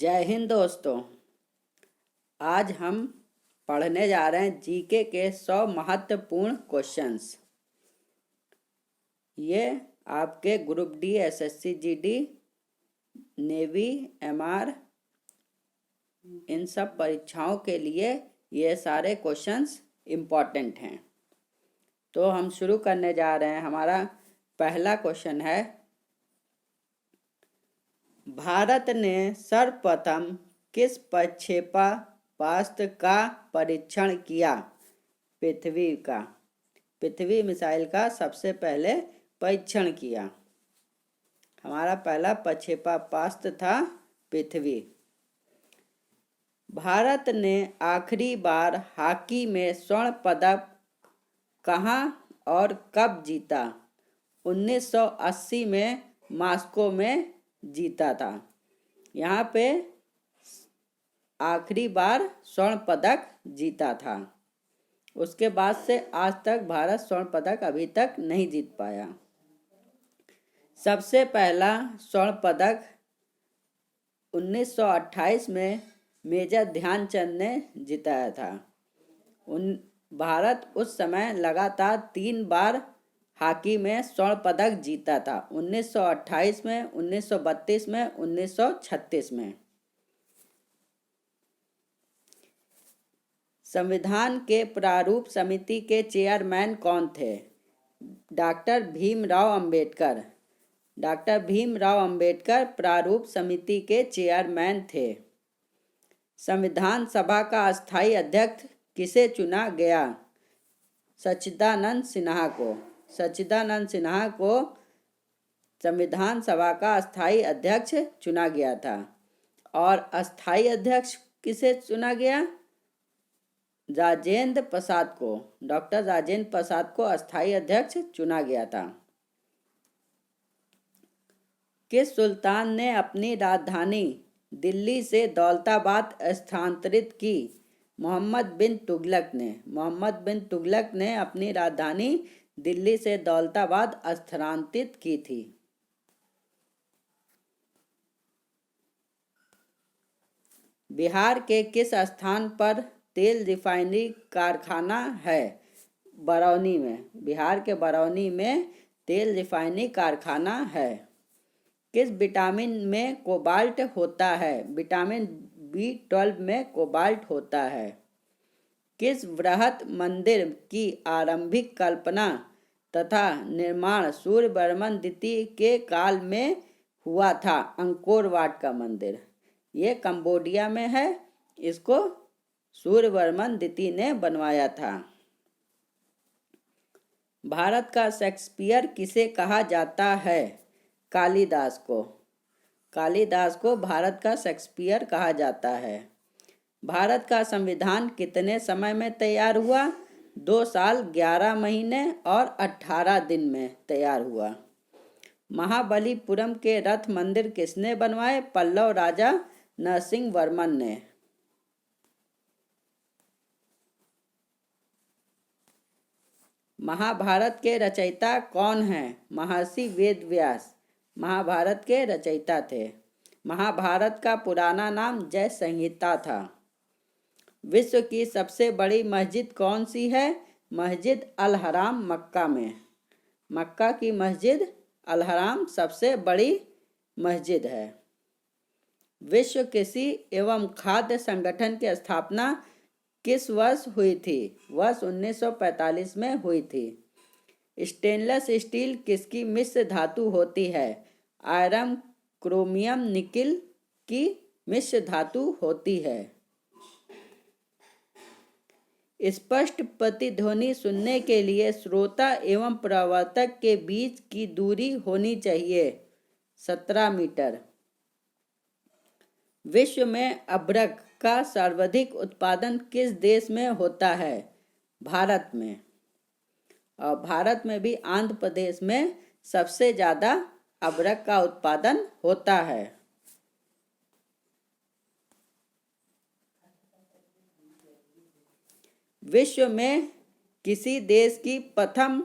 जय हिंद दोस्तों। आज हम पढ़ने जा रहे हैं जीके के 100 महत्वपूर्ण क्वेश्चंस। ये आपके group D, SSC, GD, navy, MR इन सब परीक्षाओं के लिए ये सारे क्वेश्चंस इम्पोर्टेंट हैं। तो हम शुरू करने जा रहे हैं। हमारा पहला क्वेश्चन है, भारत ने सर्वप्रथम किस प्रक्षेपास्त्र का परीक्षण किया? पृथ्वी मिसाइल का सबसे पहले परीक्षण किया। हमारा पहला प्रक्षेपास्त्र था पृथ्वी। भारत ने आखिरी बार हॉकी में स्वर्ण पदक कहाँ और कब जीता? 1980 में मॉस्को में जीता था। यहाँ पे आखिरी बार स्वर्ण पदक जीता था। उसके बाद से आज तक भारत स्वर्ण पदक अभी तक नहीं जीत पाया। सबसे पहला स्वर्ण पदक 1928 में मेजर ध्यानचंद ने जिताया था। भारत उस समय लगातार 3 बार हॉकी में स्वर्ण पदक जीता था, 1928 में, 1932 में, 1936 में। संविधान के प्रारूप समिति के चेयरमैन कौन थे? डॉक्टर भीमराव अंबेडकर। डॉक्टर भीमराव अंबेडकर प्रारूप समिति के चेयरमैन थे। संविधान सभा का अस्थायी अध्यक्ष किसे चुना गया? सच्चिदानंद सिन्हा को। सच्चिदानंद सिन्हा को संविधान सभा का अस्थायी अध्यक्ष चुना गया था। और अस्थायी अध्यक्ष किसे चुना गया? राजेंद्र प्रसाद को। डॉक्टर राजेंद्र प्रसाद को अस्थायी अध्यक्ष चुना गया था। किस सुल्तान ने अपनी राजधानी दिल्ली से दौलताबाद स्थानांतरित की? मोहम्मद बिन तुगलक ने। मोहम्मद बिन तुगलक ने अपनी राजधानी दिल्ली से दौलताबाद स्थानांतरित की थी। बिहार के किस स्थान पर तेल रिफाइनरी कारखाना है? बरौनी में। बिहार के बरौनी में तेल रिफाइनरी कारखाना है। किस विटामिन में कोबाल्ट होता है? विटामिन B12 में कोबाल्ट होता है। किस बृहत मंदिर की आरंभिक कल्पना तथा निर्माण सूर्यवर्मन द्वितीय के काल में हुआ था? अंकोर वाट का मंदिर। ये कंबोडिया में है। इसको सूर्यवर्मन द्वितीय ने बनवाया था। भारत का शेक्सपियर किसे कहा जाता है? कालिदास को। कालिदास को भारत का शेक्सपियर कहा जाता है। भारत का संविधान कितने समय में तैयार हुआ? 2 साल 11 महीने और 18 दिन में तैयार हुआ। महाबलीपुरम के रथ मंदिर किसने बनवाए? पल्लव राजा नरसिंह वर्मन ने। महाभारत के रचयिता कौन हैं? महर्षि वेदव्यास महाभारत के रचयिता थे। महाभारत का पुराना नाम जय संहिता था। विश्व की सबसे बड़ी मस्जिद कौन सी है? मस्जिद अल हराम मक्का में। मक्का की मस्जिद अल हराम सबसे बड़ी मस्जिद है। विश्व कृषि एवं खाद्य संगठन की स्थापना किस वर्ष हुई थी? वर्ष 1945 में हुई थी। स्टेनलेस स्टील किसकी मिश्र धातु होती है? आयरन, क्रोमियम, निकिल की मिश्र धातु होती है। स्पष्ट प्रतिध्वनि सुनने के लिए श्रोता एवं प्रवर्तक के बीच की दूरी होनी चाहिए 17 मीटर। विश्व में अदरक का सर्वाधिक उत्पादन किस देश में होता है? भारत में। और भारत में भी आंध्र प्रदेश में सबसे ज़्यादा अदरक का उत्पादन होता है। विश्व में किसी देश की प्रथम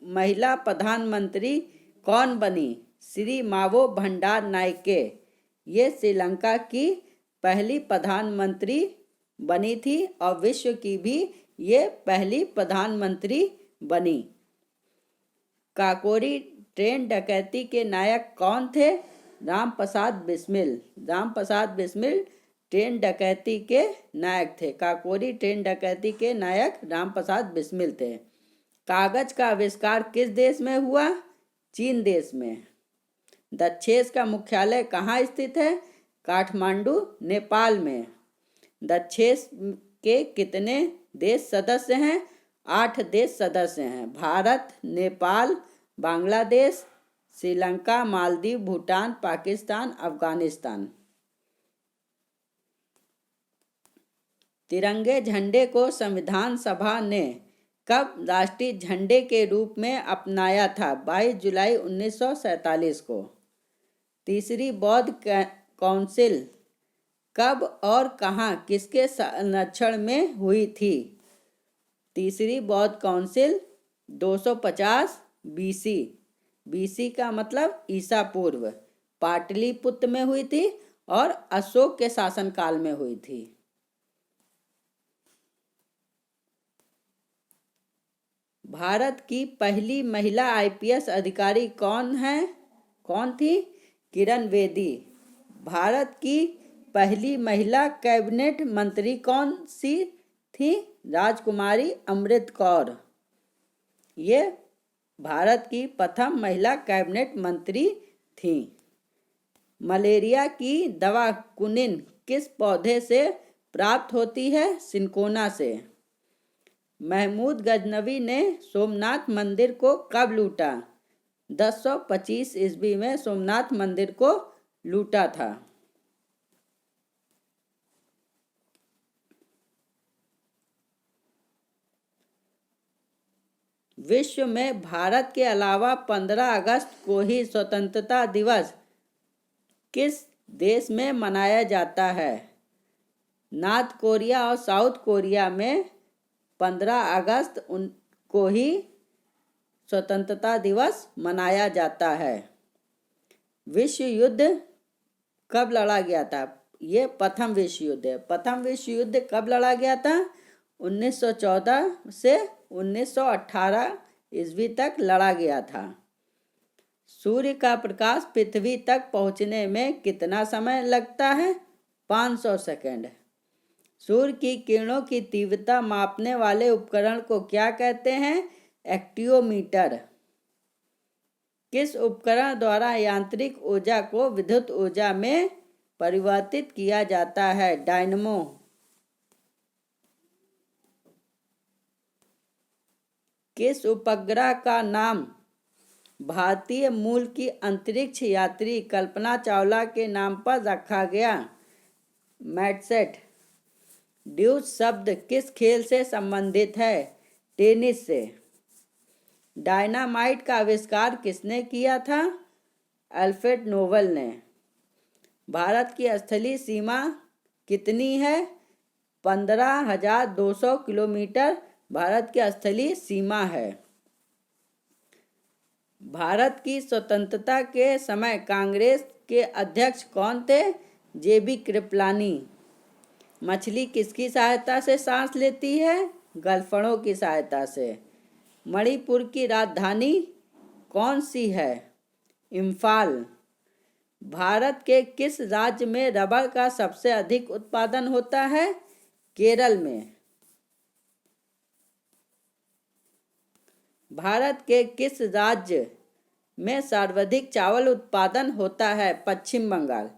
महिला प्रधानमंत्री कौन बनी? श्री मावो भंडार नायके। ये श्रीलंका की पहली प्रधानमंत्री बनी थी और विश्व की भी ये पहली प्रधानमंत्री बनी। काकोरी ट्रेन डकैती के नायक कौन थे? रामप्रसाद बिस्मिल। रामप्रसाद बिस्मिल ट्रेन डकैती के नायक थे। काकोरी ट्रेन डकैती के नायक रामप्रसाद बिस्मिल थे। कागज का आविष्कार किस देश में हुआ? चीन देश में। दक्षेस का मुख्यालय कहाँ स्थित है? काठमांडू, नेपाल में। दक्षेस के कितने देश सदस्य हैं? 8 देश सदस्य हैं। भारत, नेपाल, बांग्लादेश, श्रीलंका, मालदीव, भूटान, पाकिस्तान, अफगानिस्तान। तिरंगे झंडे को संविधान सभा ने कब राष्ट्रीय झंडे के रूप में अपनाया था? 22 जुलाई 1947 को। तीसरी बौद्ध काउंसिल कब और कहाँ किसके संरक्षण में हुई थी? तीसरी बौद्ध काउंसिल 250 बीसी। बीसी का मतलब ईसा पूर्व। पाटलिपुत्र में हुई थी और अशोक के शासनकाल में हुई थी। भारत की पहली महिला आईपीएस अधिकारी कौन थी? किरण बेदी। भारत की पहली महिला कैबिनेट मंत्री कौन सी थी? राजकुमारी अमृत कौर। ये भारत की प्रथम महिला कैबिनेट मंत्री थी। मलेरिया की दवा कुनिन किस पौधे से प्राप्त होती है? सिनकोना से। महमूद गजनवी ने सोमनाथ मंदिर को कब लूटा? 1025 ईस्वी में सोमनाथ मंदिर को लूटा था। विश्व में भारत के अलावा 15 अगस्त को ही स्वतंत्रता दिवस किस देश में मनाया जाता है? नॉर्थ कोरिया और साउथ कोरिया में 15 अगस्त को ही स्वतंत्रता दिवस मनाया जाता है। विश्व युद्ध कब लड़ा गया था? ये प्रथम विश्व युद्ध है। प्रथम विश्व युद्ध कब लड़ा गया था? 1914 से 1918 ईस्वी तक लड़ा गया था। सूर्य का प्रकाश पृथ्वी तक पहुंचने में कितना समय लगता है? 500 सेकंड। सूर्य की किरणों की तीव्रता मापने वाले उपकरण को क्या कहते हैं? एक्टियोमीटर। किस उपकरण द्वारा यांत्रिक ऊर्जा को विद्युत ऊर्जा में परिवर्तित किया जाता है? डायनमो। किस उपग्रह का नाम भारतीय मूल की अंतरिक्ष यात्री कल्पना चावला के नाम पर रखा गया? मैटसेट। ड्यूस शब्द किस खेल से संबंधित है? टेनिस से। डायनामाइट का आविष्कार किसने किया था? अल्फ्रेड नोबल ने। भारत की स्थलीय सीमा कितनी है? 15,200 किलोमीटर भारत की स्थलीय सीमा है। भारत की स्वतंत्रता के समय कांग्रेस के अध्यक्ष कौन थे? जेबी कृपलानी। मछली किसकी सहायता से सांस लेती है? गलफड़ों की सहायता से। मणिपुर की राजधानी कौन सी है? इम्फाल। भारत के किस राज्य में रबर का सबसे अधिक उत्पादन होता है? केरल में। भारत के किस राज्य में सर्वाधिक चावल उत्पादन होता है? पश्चिम बंगाल।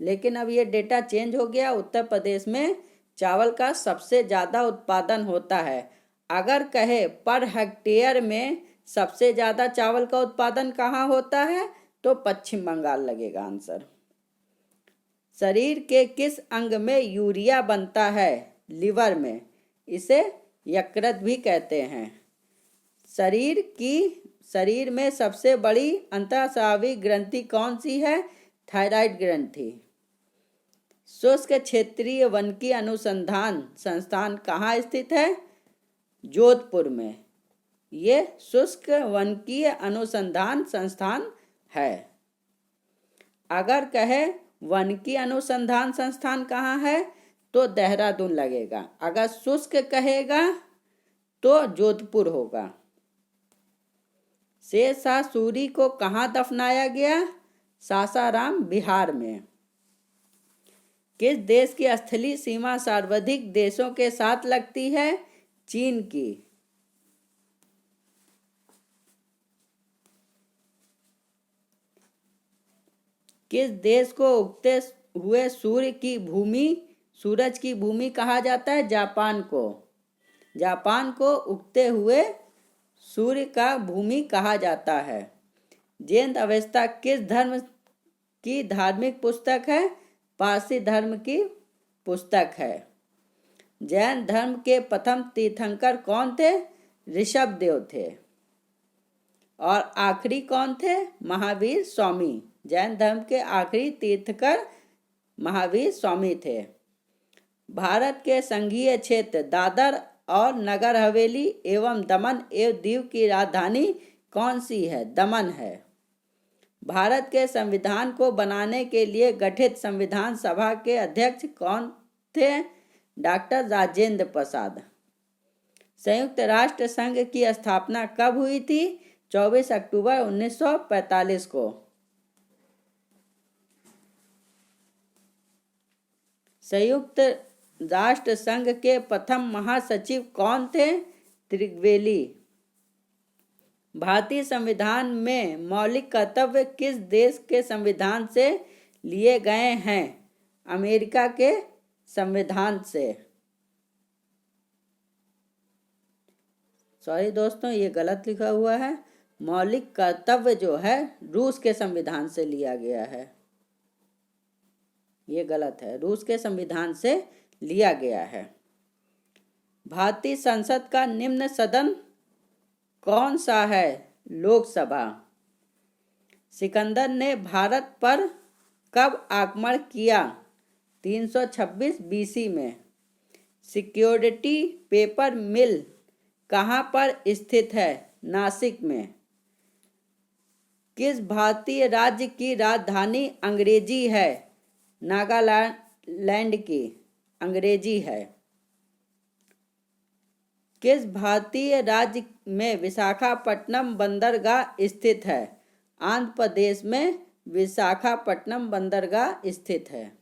लेकिन अब ये डेटा चेंज हो गया। उत्तर प्रदेश में चावल का सबसे ज़्यादा उत्पादन होता है। अगर कहे पर हेक्टेयर में सबसे ज़्यादा चावल का उत्पादन कहाँ होता है तो पश्चिम बंगाल लगेगा आंसर। शरीर के किस अंग में यूरिया बनता है? लिवर में। इसे यकृत भी कहते हैं। शरीर में सबसे बड़ी अंतःस्रावी ग्रंथि कौन सी है? थायराइड ग्रंथि। शुष्क क्षेत्रीय वनिकी अनुसंधान संस्थान कहाँ स्थित है? जोधपुर में। ये शुष्क वनिकीय अनुसंधान संस्थान है। अगर कहे वनिकी अनुसंधान संस्थान कहाँ है, तो देहरादून लगेगा। अगर शुष्क कहेगा तो जोधपुर होगा। शेर शाह सूरी को कहाँ दफनाया गया, सासाराम बिहार में। किस देश की स्थलीय सीमा सर्वाधिक देशों के साथ लगती है, चीन की। किस देश को उगते हुए सूरज की भूमि कहा जाता है, जापान को। जापान को उगते हुए सूर्य का भूमि कहा जाता है। जैन अवेस्ता किस धर्म की धार्मिक पुस्तक है, पारसी धर्म की पुस्तक है। जैन धर्म के प्रथम तीर्थंकर कौन थे, ऋषभ देव थे। और आखिरी कौन थे, महावीर स्वामी। जैन धर्म के आखिरी तीर्थंकर महावीर स्वामी थे। भारत के संघीय क्षेत्र दादर और नगर हवेली एवं दमन एवं दीव की राजधानी कौन सी है, दमन है। भारत के संविधान को बनाने के लिए गठित संविधान सभा के अध्यक्ष कौन थे, डॉक्टर राजेंद्र प्रसाद। संयुक्त राष्ट्र संघ की स्थापना कब हुई थी, 24 अक्टूबर 1945 को। संयुक्त राष्ट्र संघ के प्रथम महासचिव कौन थे, त्रिवेली। भारतीय संविधान में मौलिक कर्तव्य किस देश के संविधान से लिए गए हैं, अमेरिका के संविधान से। सॉरी दोस्तों, ये गलत लिखा हुआ है। मौलिक कर्तव्य जो है रूस के संविधान से लिया गया है, ये गलत है, रूस के संविधान से लिया गया है। भारतीय संसद का निम्न सदन कौन सा है, लोकसभा। सिकंदर ने भारत पर कब आक्रमण किया, 326 बीसी में। सिक्योरिटी पेपर मिल कहाँ पर स्थित है, नासिक में। किस भारतीय राज्य की राजधानी अंग्रेजी है, नागालैंड की अंग्रेजी है। किस भारतीय राज्य में विशाखापट्टनम बंदरगाह स्थित है, आंध्र प्रदेश में विशाखापट्टनम बंदरगाह स्थित है।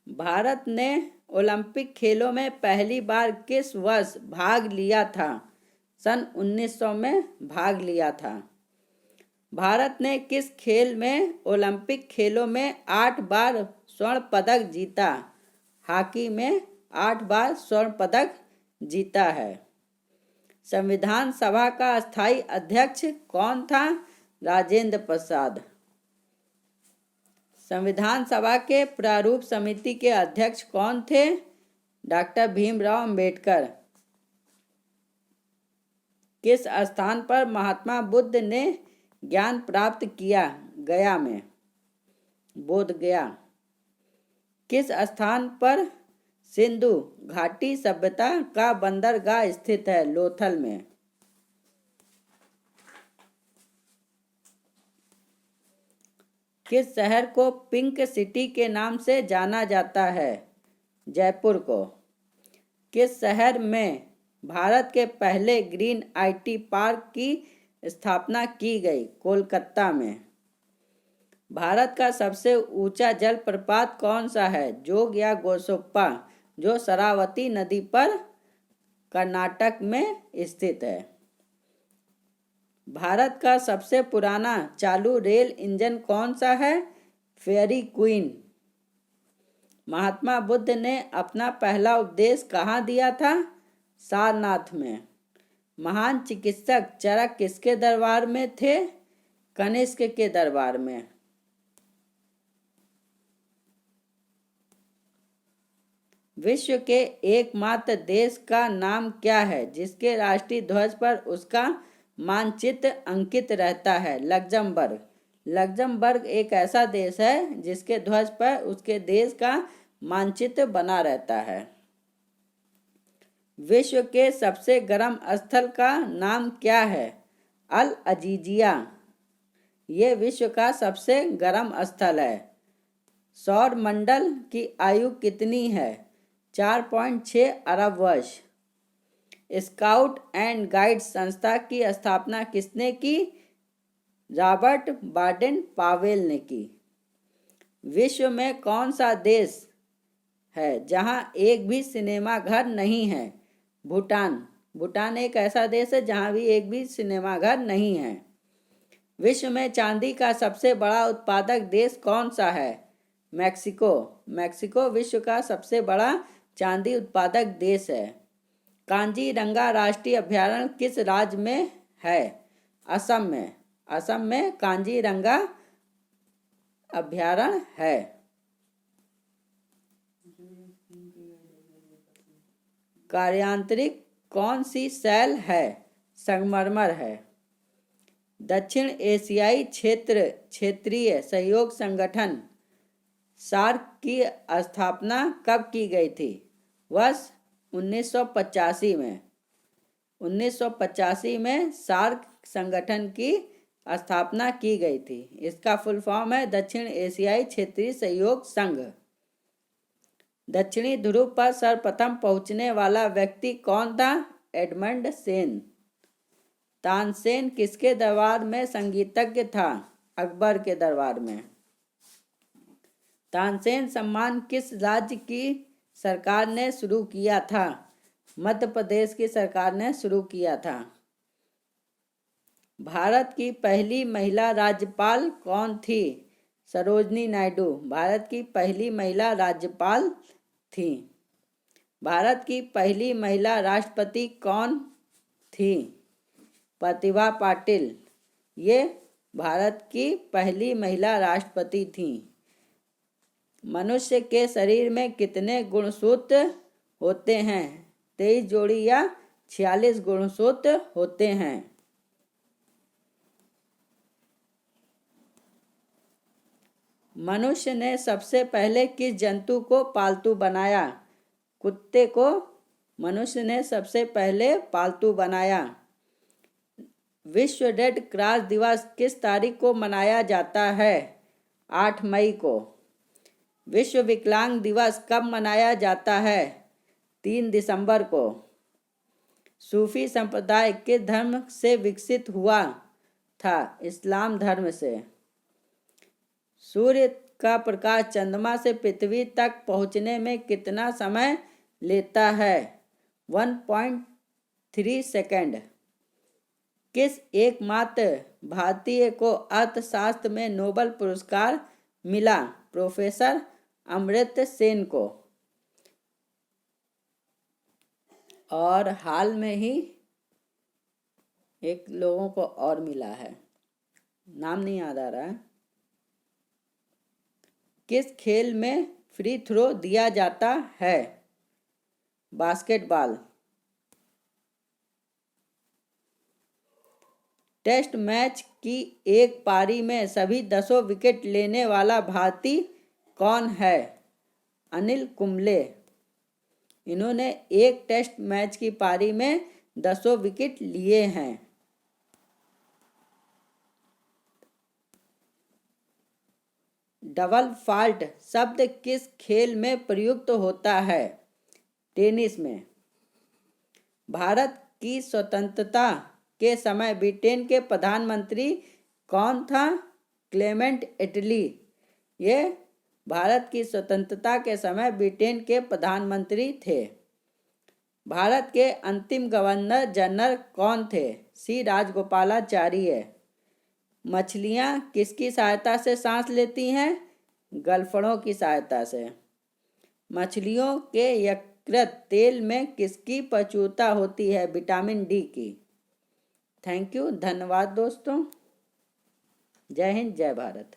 भारत ने ओलंपिक खेलों में पहली बार किस वर्ष भाग लिया था, सन 1900 में भाग लिया था। भारत ने किस खेल में ओलंपिक खेलों में 8 बार स्वर्ण पदक जीता, हॉकी में 8 बार स्वर्ण पदक जीता है। संविधान सभा का स्थायी अध्यक्ष कौन था, राजेंद्र प्रसाद। संविधान सभा के प्रारूप समिति के अध्यक्ष कौन थे, डॉक्टर भीमराव अंबेडकर। किस स्थान पर महात्मा बुद्ध ने ज्ञान प्राप्त किया, गया में, बोध गया। किस स्थान पर सिंधु घाटी सभ्यता का बंदरगाह स्थित है, लोथल में। किस शहर को पिंक सिटी के नाम से जाना जाता है, जयपुर को। किस शहर में भारत के पहले ग्रीन आईटी पार्क की स्थापना की गई, कोलकाता में। भारत का सबसे ऊंचा जलप्रपात कौन सा है, जोग या गोसोप्पा, जो शरावती नदी पर कर्नाटक में स्थित है। भारत का सबसे पुराना चालू रेल इंजन कौन सा है, फेरी क्वीन। महात्मा बुद्ध ने अपना पहला उपदेश कहाँ दिया था, सारनाथ में। महान चिकित्सक चरक किसके दरबार में थे, कनिष्क के दरबार में। विश्व के एकमात्र देश का नाम क्या है जिसके राष्ट्रीय ध्वज पर उसका मानचित्र अंकित रहता है, लग्जमबर्ग। लग्जमबर्ग एक ऐसा देश है जिसके ध्वज पर उसके देश का मानचित्र बना रहता है। विश्व के सबसे गर्म स्थल का नाम क्या है, अल अजीजिया ये विश्व का सबसे गर्म स्थल है। सौर मंडल की आयु कितनी है? 4.6 अरब वर्ष। स्काउट एंड गाइड संस्था की स्थापना किसने की? रॉबर्ट बाडेन पावेल ने की। विश्व में कौन सा देश है जहां एक भी सिनेमा घर नहीं है? भूटान। भूटान एक ऐसा देश है जहां भी एक भी सिनेमा घर नहीं है। विश्व में चांदी का सबसे बड़ा उत्पादक देश कौन सा है? मैक्सिको। मैक्सिको विश्व का सबसे बड़ा चांदी उत्पादक देश है। कांजीरंगा राष्ट्रीय अभयारण्य किस राज्य में है? असम में। असम में कांजीरंगा अभयारण्य है। कार्यांतरिक कौन सी शैल है? संगमरमर है। दक्षिण एशियाई क्षेत्रीय सहयोग संगठन सार्क की स्थापना कब की गई थी? वर्ष 1985 में। 1985 में सार्क संगठन की स्थापना की गई थी। इसका फुल फॉर्म है दक्षिण एशियाई क्षेत्रीय सहयोग संघ। दक्षिणी ध्रुव पर सर्वप्रथम पहुंचने वाला व्यक्ति कौन था? एडमंड सेन। तानसेन किसके दरबार में संगीतज्ञ था? अकबर के दरबार में। तानसेन सम्मान किस राज्य की सरकार ने शुरू किया था? मध्य प्रदेश की सरकार ने शुरू किया था। भारत की पहली महिला राज्यपाल कौन थी? सरोजनी नायडू भारत की पहली महिला राज्यपाल थी। भारत की पहली महिला राष्ट्रपति कौन थी? प्रतिभा पाटिल ये भारत की पहली महिला राष्ट्रपति थी। मनुष्य के शरीर में कितने गुणसूत्र होते हैं? 23 जोड़ी या 46 गुणसूत्र होते हैं। मनुष्य ने सबसे पहले किस जंतु को पालतू बनाया? कुत्ते को मनुष्य ने सबसे पहले पालतू बनाया। विश्व रेड क्रॉस दिवस किस तारीख को मनाया जाता है? 8 मई को। विश्व विकलांग दिवस कब मनाया जाता है? 3 दिसंबर को। सूफी संप्रदाय किस धर्म से विकसित हुआ था? इस्लाम धर्म से। सूर्य का प्रकाश चंद्रमा से पृथ्वी तक पहुंचने में कितना समय लेता है? 1.3 सेकंड। किस एकमात्र भारतीय को अर्थशास्त्र में नोबेल पुरस्कार मिला? प्रोफेसर अमर्त्य सेन को। और हाल में ही एक लोगों को और मिला है, नाम नहीं याद आ रहा है। किस खेल में फ्री थ्रो दिया जाता है? बास्केटबॉल। टेस्ट मैच की एक पारी में सभी 10 विकेट लेने वाला भारतीय कौन है? अनिल कुंबले। इन्होंने एक टेस्ट मैच की पारी में 10 विकेट लिए हैं। डबल फॉल्ट शब्द किस खेल में प्रयुक्त होता है? टेनिस में। भारत की स्वतंत्रता के समय ब्रिटेन के प्रधानमंत्री कौन था? क्लेमेंट एटली। ये भारत की स्वतंत्रता के समय ब्रिटेन के प्रधानमंत्री थे। भारत के अंतिम गवर्नर जनरल कौन थे? सी राजगोपालाचारी। मछलियाँ किसकी सहायता से सांस लेती हैं? गलफड़ों की सहायता से। मछलियों के यकृत तेल में किसकी प्रचुरता होती है? विटामिन डी की। थैंक यू, धन्यवाद दोस्तों। जय हिंद, जय भारत।